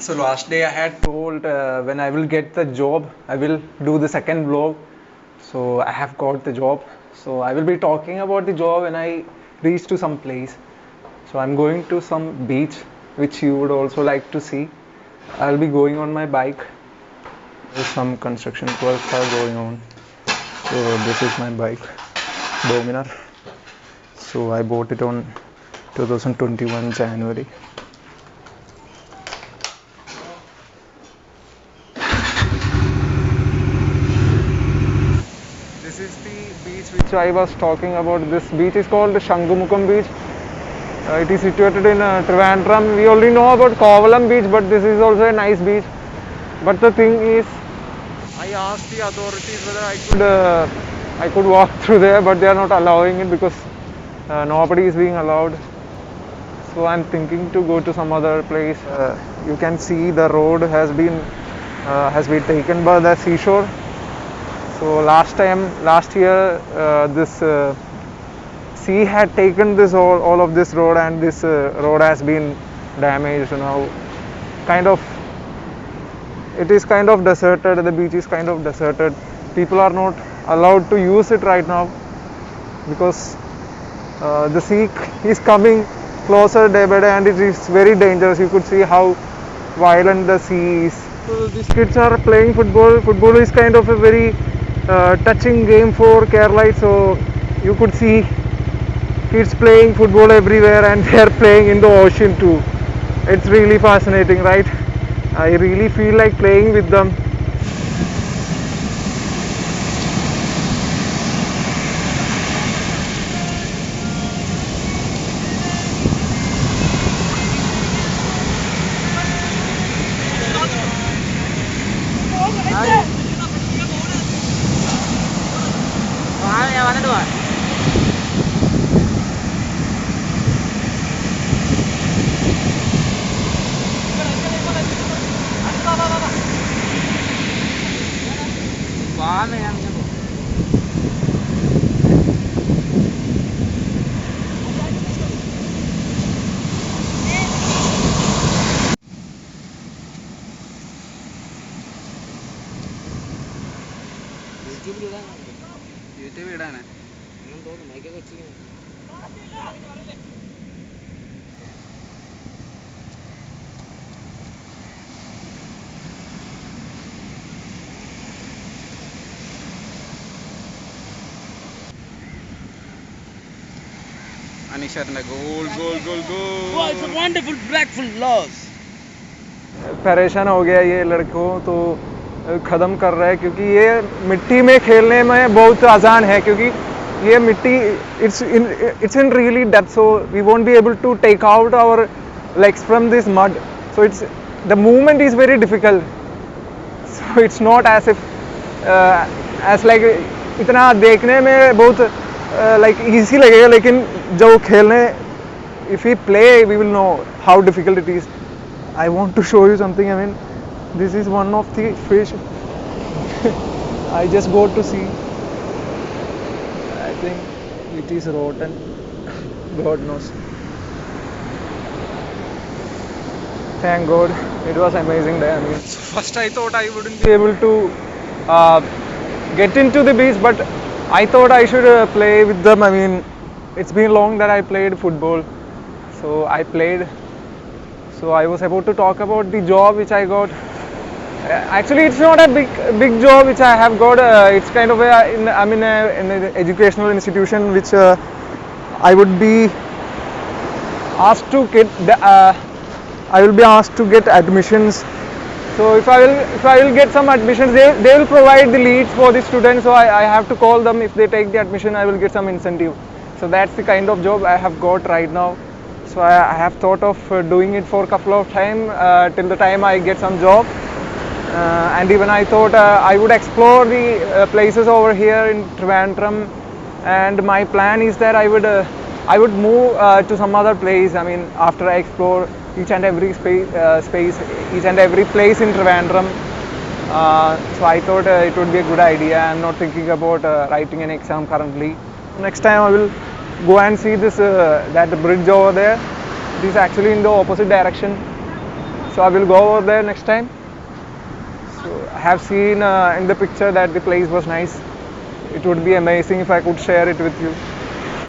So last day I had told when I will get the job, I will do the second vlog. So I have got the job. So I will be talking about the job when I reach to some place. So I'm going to some beach, which you would also like to see. I'll be going on my bike. There's some construction works are going on. So this is my bike, Dominar. So I bought it on 2021 January. This is the beach which I was talking about. This beach is called Shangumukam Beach. It is situated in Trivandrum. We only know about Kovalam Beach, but this is also a nice beach. But the thing is, I asked the authorities whether I could walk through there, but they are not allowing it because nobody is being allowed. So I'm thinking to go to some other place. You can see the road has been taken by the seashore. So last year, this sea had taken this all of this road, and this road has been damaged now. Kind of, it is kind of deserted. The beach is kind of deserted. People are not allowed to use it right now because the sea is coming closer day by day, and it is very dangerous. You could see how violent the sea is. So these kids are playing football. Football is kind of a very touching game for Kerala. So you could see kids playing football everywhere, and they are playing in the ocean too. It's really fascinating, right? I really feel like playing with them. YouTube ഇടാനാ अनिशर ने गोल गोल गोल गोल Oh, it's a wonderful, blackful loss. परेशान हो गया ये लड़कों तो ख़त्म कर रहा है, क्योंकि ये मिट्टी में खेलने में बहुत आसान है, क्योंकि ये मिट्टी it's in really depth, so we won't be able to take out our legs from this mud. So it's the movement is very difficult. So it's not as if as like इतना देखने में बहुत like easy लगेगा, लेकिन जब खेलने if we play we will know how difficult it is. I want to show you something. I mean, this is one of the fish I just got to see. I think it is rotten. God knows. Thank God, it was amazing day. I mean, so first I thought I wouldn't be able to get into the beach, but I thought I should play with them. I mean, it's been long that I played football, so I played. So I was about to talk about the job which I got. Actually, it's not a big job which I have got. It's kind of I'm in an educational institution which I would be asked to get. I will be asked to get admissions. So if I will get some admissions, they will provide the leads for the students. So I have to call them. If they take the admission, I will get some incentive. So that's the kind of job I have got right now. So I have thought of doing it for a couple of time till the time I get some job. And even I thought I would explore the places over here in Trivandrum. And my plan is that I would move to some other place. I mean, after I explore each and every space, each and every place in Trivandrum. So I thought it would be a good idea. I'm not thinking about writing an exam currently. Next time I will go and see this that bridge over there. It is actually in the opposite direction. So I will go over there next time. So I have seen in the picture that the place was nice. It would be amazing if I could share it with you.